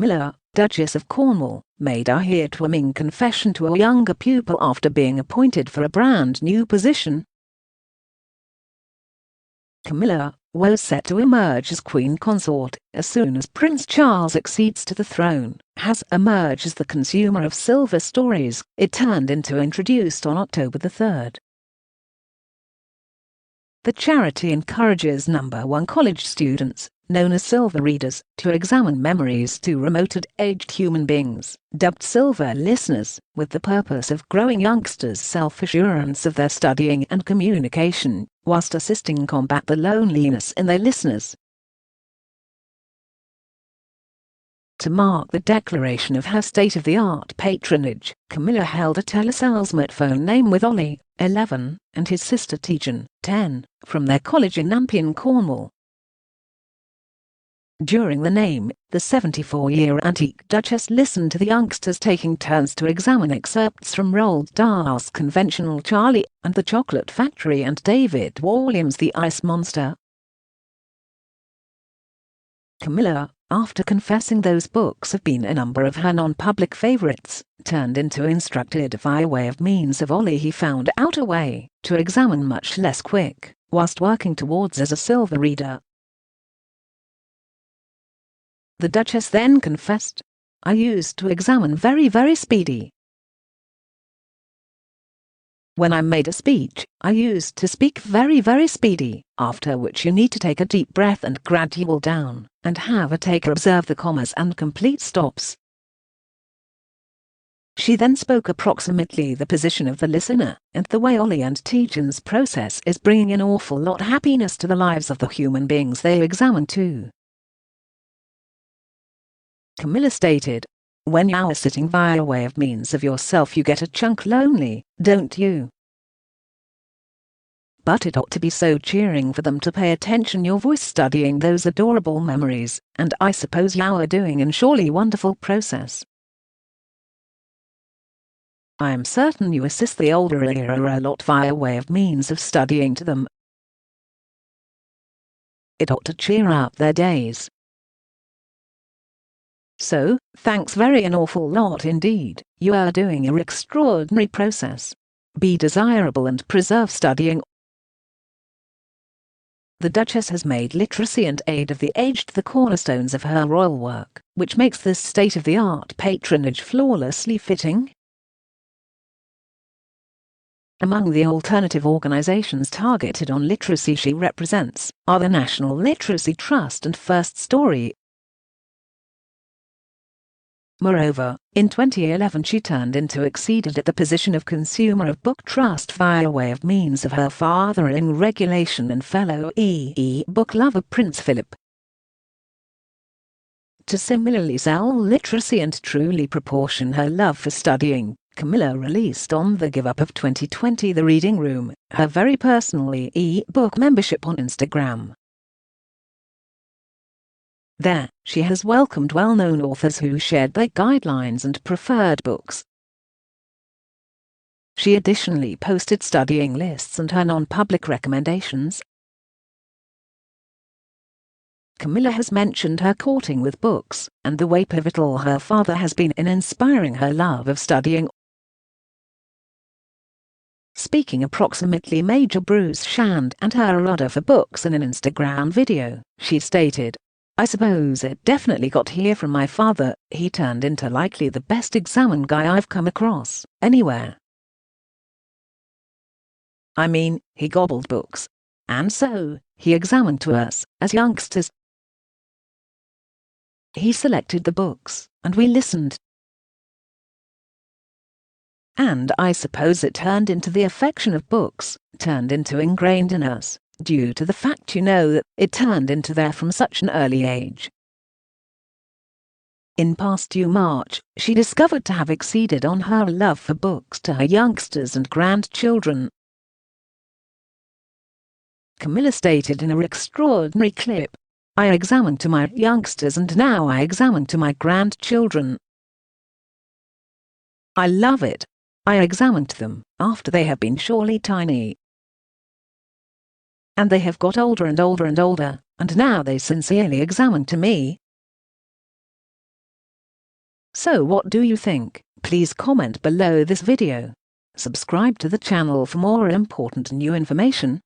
Camilla, Duchess of Cornwall, made a heartwarming confession to a younger pupil after being appointed for a brand new position. Camilla was set to emerge as Queen Consort as soon as Prince Charles accedes to the throne, has emerged as the consumer of silver stories it turned into introduced on October the 3rd. The charity encourages #1 college students, known as silver readers, to examine memories to remote-aged human beings, dubbed silver listeners, with the purpose of growing youngsters' self-assurance of their studying and communication, whilst assisting combat the loneliness in their listeners. To mark the declaration of her state-of-the-art patronage, Camilla held a telesales name with Ollie, 11, and his sister Tegan, 10, from their college in Nampion, Cornwall. During the name, the 74-year antique duchess listened to the youngsters taking turns to examine excerpts from Roald Dahl's conventional Charlie and the Chocolate Factory and David Walliams' The Ice Monster. Camilla, after confessing those books have been a number of her non-public favourites, turned into instructed via way of means of Ollie he found out a way to examine much less quick, whilst working towards as a silver reader. The Duchess then confessed, "I used to examine very speedy. When I made a speech, I used to speak very speedy, after which you need to take a deep breath and gradual down, and have a taker observe the commas and complete stops." She then spoke approximately the position of the listener, and the way Ollie and Tegan's process is bringing an awful lot happiness to the lives of the human beings they examine too. Camilla stated, "When you're sitting via way of means of yourself you get a chunk lonely, don't you? But it ought to be so cheering for them to pay attention your voice studying those adorable memories, and I suppose you're doing a surely wonderful process. I am certain you assist the older era a lot via way of means of studying to them. It ought to cheer up their days. So, thanks very an awful lot indeed, you are doing an extraordinary process. Be desirable and preserve studying." The Duchess has made literacy and aid of the aged the cornerstones of her royal work, which makes this state-of-the-art patronage flawlessly fitting. Among the alternative organisations targeted on literacy she represents are the National Literacy Trust and First Story. Moreover, in 2011 she turned into exceeded at the position of Consumer of Book Trust via way of means of her father in regulation and fellow book lover Prince Philip. To similarly sell literacy and truly proportion her love for studying, Camilla released on the give-up of 2020 The Reading Room, her very personal e-book membership on Instagram. There, she has welcomed well-known authors who shared their guidelines and preferred books. She additionally posted studying lists and her non-public recommendations. Camilla has mentioned her courting with books, and the way pivotal her father has been in inspiring her love of studying. Speaking approximately Major Bruce Shand and her ardor for books in an Instagram video, she stated, "I suppose it definitely got here from my father. He turned into likely the best examine guy I've come across, anywhere. I mean, he gobbled books. And so, he examined to us, as youngsters. He selected the books, and we listened. And I suppose it turned into the affection of books, turned into ingrained in us, due to the fact that it turned into there from such an early age." In past due March, she discovered to have exceeded on her love for books to her youngsters and grandchildren. Camilla stated in her extraordinary clip, "I examined to my youngsters and now I examine to my grandchildren. I love it. I examined them after they have been surely tiny. And they have got older and older and older, and now they sincerely examine to me. So what do you think? Please comment below this video. Subscribe to the channel for more important new information.